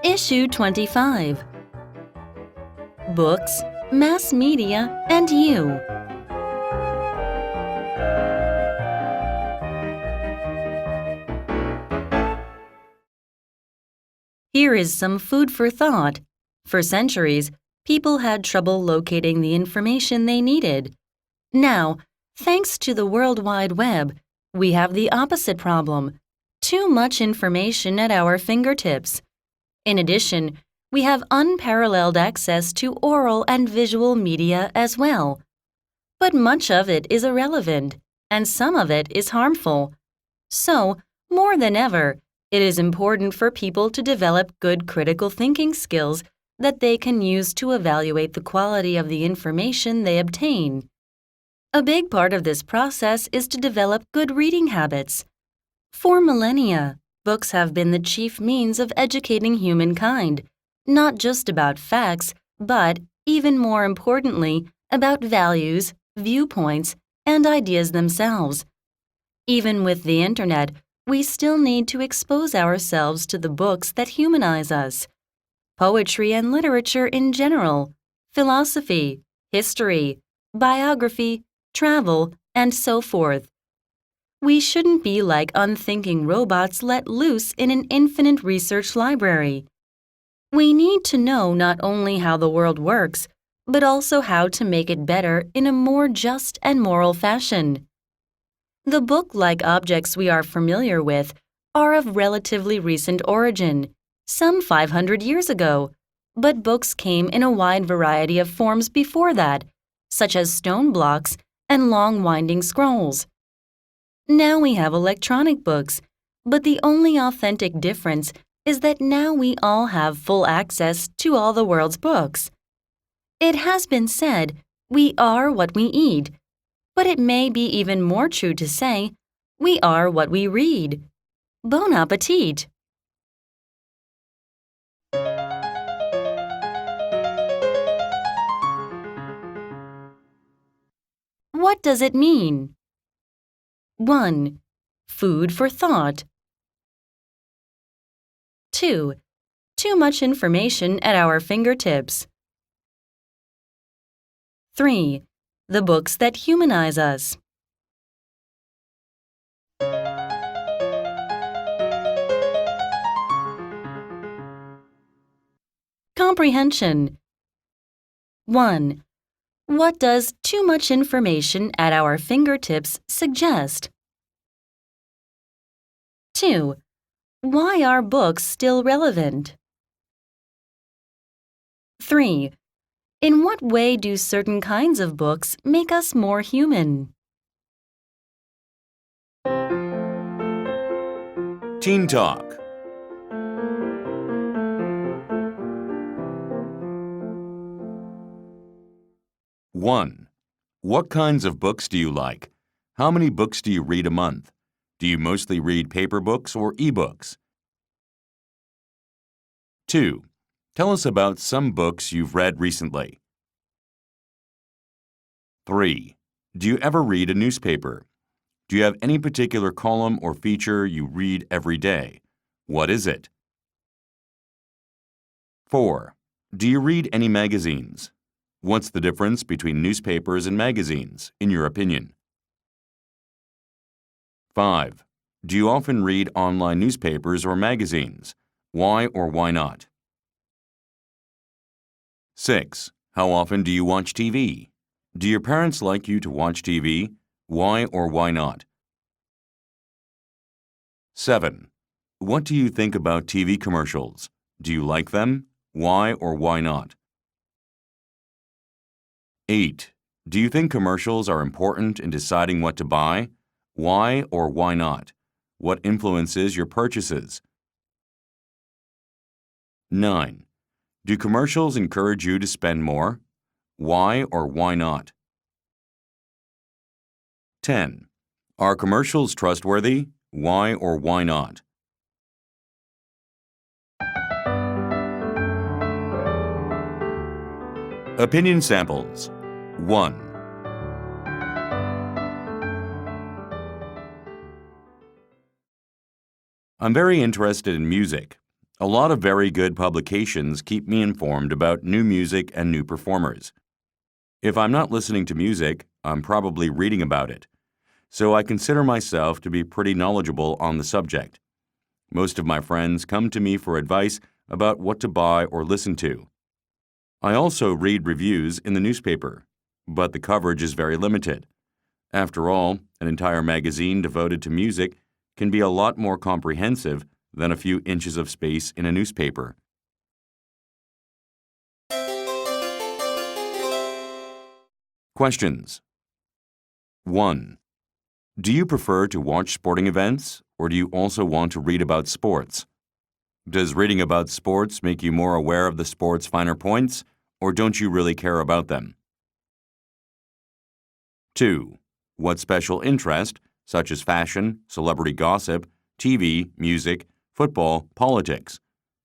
Issue 25. Books, Mass Media, and You. Here is some food for thought. For centuries, people had trouble locating the information they needed. Now, thanks to the World Wide Web, we have the opposite problem: too much information at our fingertips. In addition, we have unparalleled access to oral and visual media as well. But much of it is irrelevant, and some of it is harmful. So, more than ever, it is important for people to develop good critical thinking skills that they can use to evaluate the quality of the information they obtain. A big part of this process is to develop good reading habits. For millennia, books have been the chief means of educating humankind, not just about facts, but, even more importantly, about values, viewpoints, and ideas themselves. Even with the Internet, we still need to expose ourselves to the books that humanize us. Poetry and literature in general, philosophy, history, biography, travel, and so forth. We shouldn't be like unthinking robots let loose in an infinite research library. We need to know not only how the world works, but also how to make it better in a more just and moral fashion. The book-like objects we are familiar with are of relatively recent origin, some 500 years ago, but books came in a wide variety of forms before that, such as stone blocks and long winding scrolls. Now we have electronic books, but the only authentic difference is that now we all have full access to all the world's books. It has been said, we are what we eat, but it may be even more true to say, we are what we read. Bon appetit! What does it mean? 1. Food for thought. 2. Too much information at our fingertips. 3. The books that humanize us. Comprehension. 1. What does too much information at our fingertips suggest? 2. Why are books still relevant? 3. In what way do certain kinds of books make us more human? Teen Talk. One. What kinds of books do you like? How many books do you read a month? Do you mostly read paper books or e-books? 2. Tell us about some books you've read recently. 3. Do you ever read a newspaper? Do you have any particular column or feature you read every day? What is it? 4. Do you read any magazines? What's the difference between newspapers and magazines, in your opinion? 5. Do you often read online newspapers or magazines? Why or why not? 6. How often do you watch TV? Do your parents like you to watch TV? Why or why not? 7. What do you think about TV commercials? Do you like them? Why or why not? 8. Do you think commercials are important in deciding what to buy? Why or why not? What influences your purchases? 9. Do commercials encourage you to spend more? Why or why not? 10. Are commercials trustworthy? Why or why not? Opinion samples. 1. I'm very interested in music. A lot of very good publications keep me informed about new music and new performers. If I'm not listening to music, I'm probably reading about it. So I consider myself to be pretty knowledgeable on the subject. Most of my friends come to me for advice about what to buy or listen to. I also read reviews in the newspaper, but the coverage is very limited. After all, an entire magazine devoted to music can be a lot more comprehensive than a few inches of space in a newspaper. Questions. 1. Do you prefer to watch sporting events, or do you also want to read about sports? Does reading about sports make you more aware of the sport's finer points, or don't you really care about them? 2. What special interest, such as fashion, celebrity gossip, TV, music, football, politics,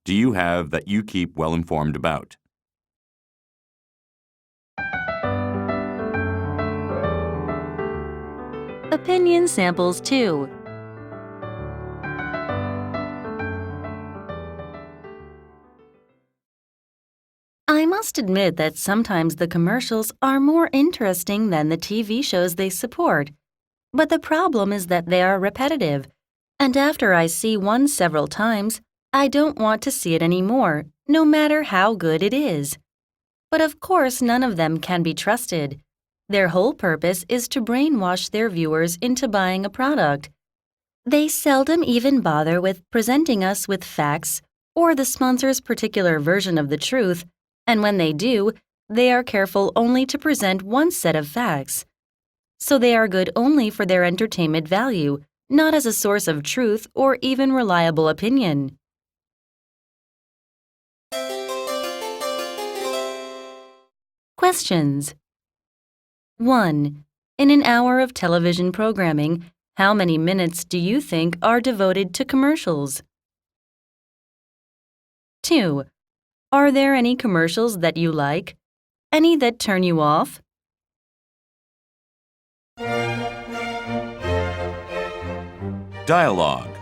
do you have that you keep well informed about? Opinion samples 2. I must admit that sometimes the commercials are more interesting than the TV shows they support. But the problem is that they are repetitive, and after I see one several times, I don't want to see it anymore, no matter how good it is. But of course, none of them can be trusted. Their whole purpose is to brainwash their viewers into buying a product. They seldom even bother with presenting us with facts or the sponsor's particular version of the truth, and when they do, they are careful only to present one set of facts. So they are good only for their entertainment value, not as a source of truth or even reliable opinion. Questions. 1. In an hour of television programming, how many minutes do you think are devoted to commercials? 2. Are there any commercials that you like? Any that turn you off? Dialogue.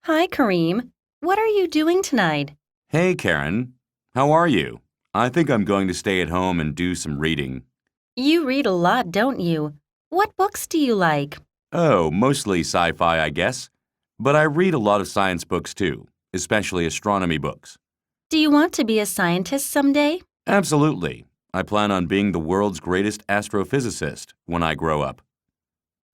Hi, Kareem. What are you doing tonight? Hey, Karen. How are you? I think I'm going to stay at home and do some reading. You read a lot, don't you? What books do you like? Oh, mostly sci-fi, I guess. But I read a lot of science books too, especially astronomy books. Do you want to be a scientist someday? Absolutely. I plan on being the world's greatest astrophysicist when I grow up.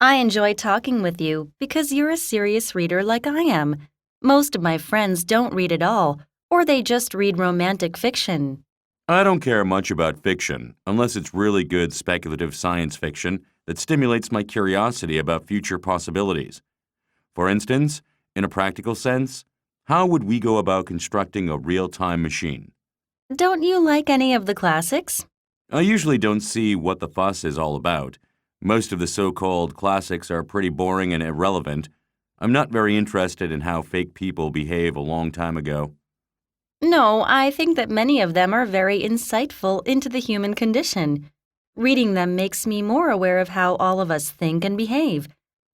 I enjoy talking with you because you're a serious reader like I am. Most of my friends don't read at all, or they just read romantic fiction. I don't care much about fiction, unless it's really good speculative science fiction that stimulates my curiosity about future possibilities. For instance, in a practical sense, how would we go about constructing a real-time machine? Don't you like any of the classics? I usually don't see what the fuss is all about. Most of the so-called classics are pretty boring and irrelevant. I'm not very interested in how fake people behave a long time ago. No, I think that many of them are very insightful into the human condition. Reading them makes me more aware of how all of us think and behave.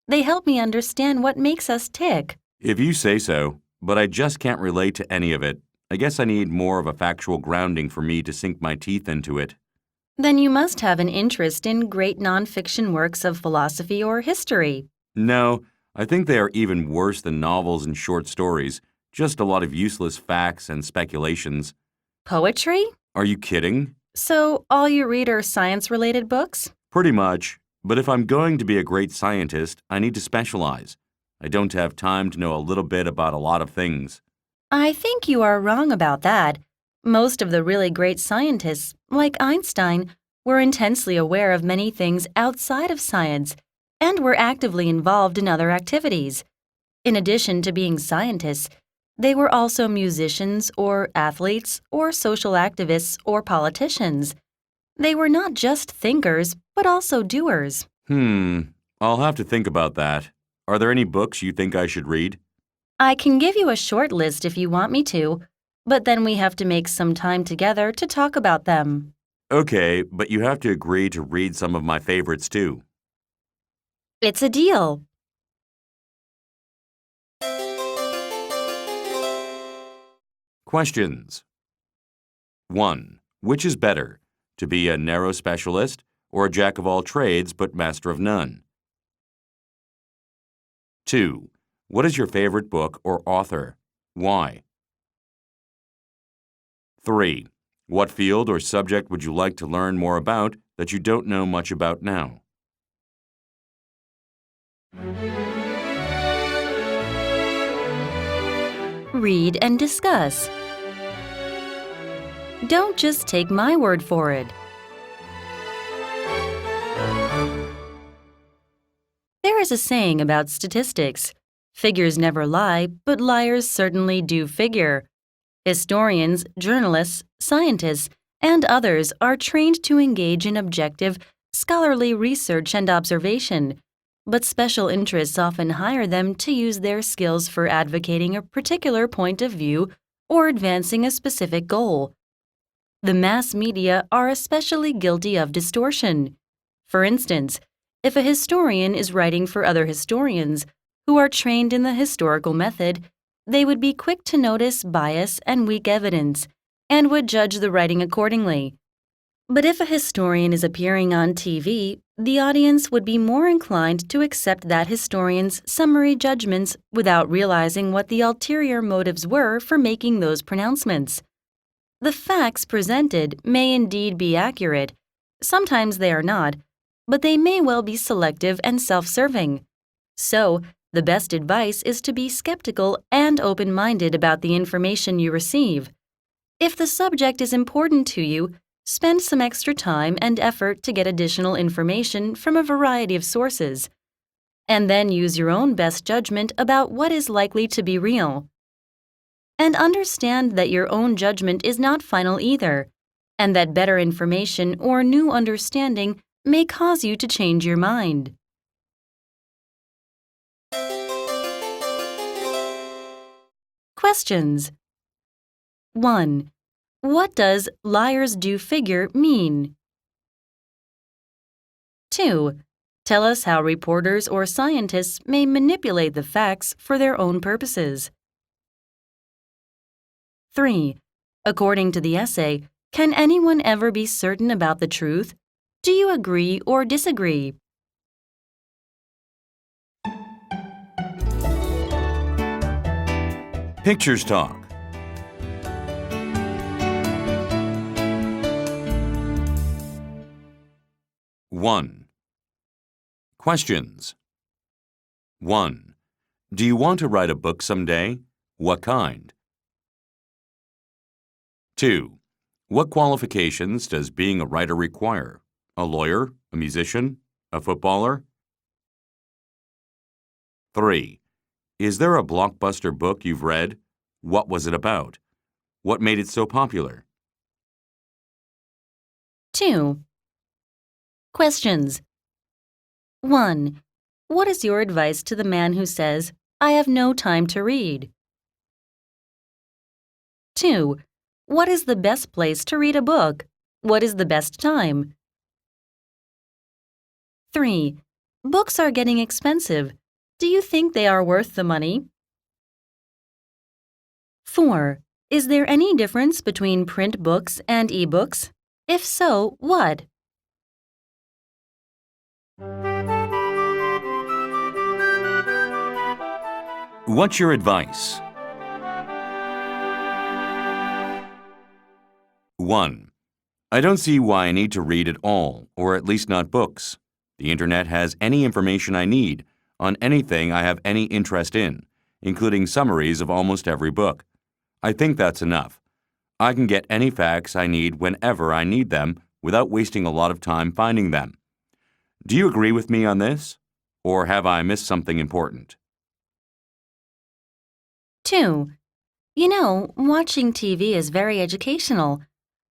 They help me understand what makes us tick. If you say so, but I just can't relate to any of it. I guess I need more of a factual grounding for me to sink my teeth into it. Then you must have an interest in great nonfiction works of philosophy or history. No, I think they are even worse than novels and short stories. Just a lot of useless facts and speculations. Poetry? Are you kidding? So all you read are science-related books? Pretty much. But if I'm going to be a great scientist, I need to specialize. I don't have time to know a little bit about a lot of things. I think you are wrong about that. Most of the really great scientists, like Einstein, were intensely aware of many things outside of science and were actively involved in other activities. In addition to being scientists, they were also musicians or athletes or social activists or politicians. They were not just thinkers, but also doers. I'll have to think about that. Are there any books you think I should read? I can give you a short list if you want me to, but then we have to make some time together to talk about them. Okay, but you have to agree to read some of my favorites too. It's a deal. Questions. 1. Which is better, to be a narrow specialist or a jack of all trades but master of none? 2. What is your favorite book or author? Why? 3. What field or subject would you like to learn more about that you don't know much about now? Read and discuss. Don't just take my word for it. There is a saying about statistics. Figures never lie, but liars certainly do figure. Historians, journalists, scientists, and others are trained to engage in objective, scholarly research and observation, but special interests often hire them to use their skills for advocating a particular point of view or advancing a specific goal. The mass media are especially guilty of distortion. For instance, if a historian is writing for other historians who are trained in the historical method, they would be quick to notice bias and weak evidence and would judge the writing accordingly. But if a historian is appearing on TV, the audience would be more inclined to accept that historian's summary judgments without realizing what the ulterior motives were for making those pronouncements. The facts presented may indeed be accurate. Sometimes they are not, but they may well be selective and self-serving. So, the best advice is to be skeptical and open-minded about the information you receive. If the subject is important to you, spend some extra time and effort to get additional information from a variety of sources, and then use your own best judgment about what is likely to be real. And understand that your own judgment is not final either, and that better information or new understanding may cause you to change your mind. Questions. 1. What does liars do figure mean? 2. Tell us how reporters or scientists may manipulate the facts for their own purposes. 3. According to the essay, can anyone ever be certain about the truth? Do you agree or disagree? Pictures Talk. One. Questions. 1. Do you want to write a book someday? What kind? 2. What qualifications does being a writer require? A lawyer, a musician, a footballer? 3. Is there a blockbuster book you've read? What was it about? What made it so popular? 2. Questions. 1. What is your advice to the man who says, "I have no time to read"? 2. What is the best place to read a book? What is the best time? 3. Books are getting expensive. Do you think they are worth the money? 4. Is there any difference between print books and e-books? If so, what? What's your advice? 1. I don't see why I need to read at all, or at least not books. The internet has any information I need on anything I have any interest in, including summaries of almost every book. I think that's enough. I can get any facts I need whenever I need them without wasting a lot of time finding them. Do you agree with me on this? Or have I missed something important? 2. You know, watching TV is very educational.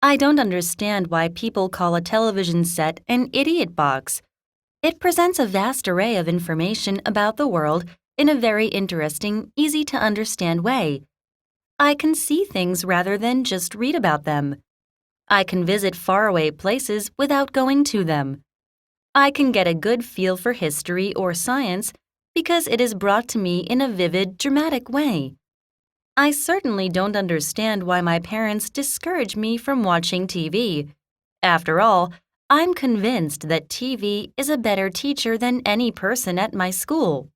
I don't understand why people call a television set an idiot box. It presents a vast array of information about the world in a very interesting, easy-to-understand way. I can see things rather than just read about them. I can visit faraway places without going to them. I can get a good feel for history or science because it is brought to me in a vivid, dramatic way. I certainly don't understand why my parents discourage me from watching TV. After all, I'm convinced that TV is a better teacher than any person at my school.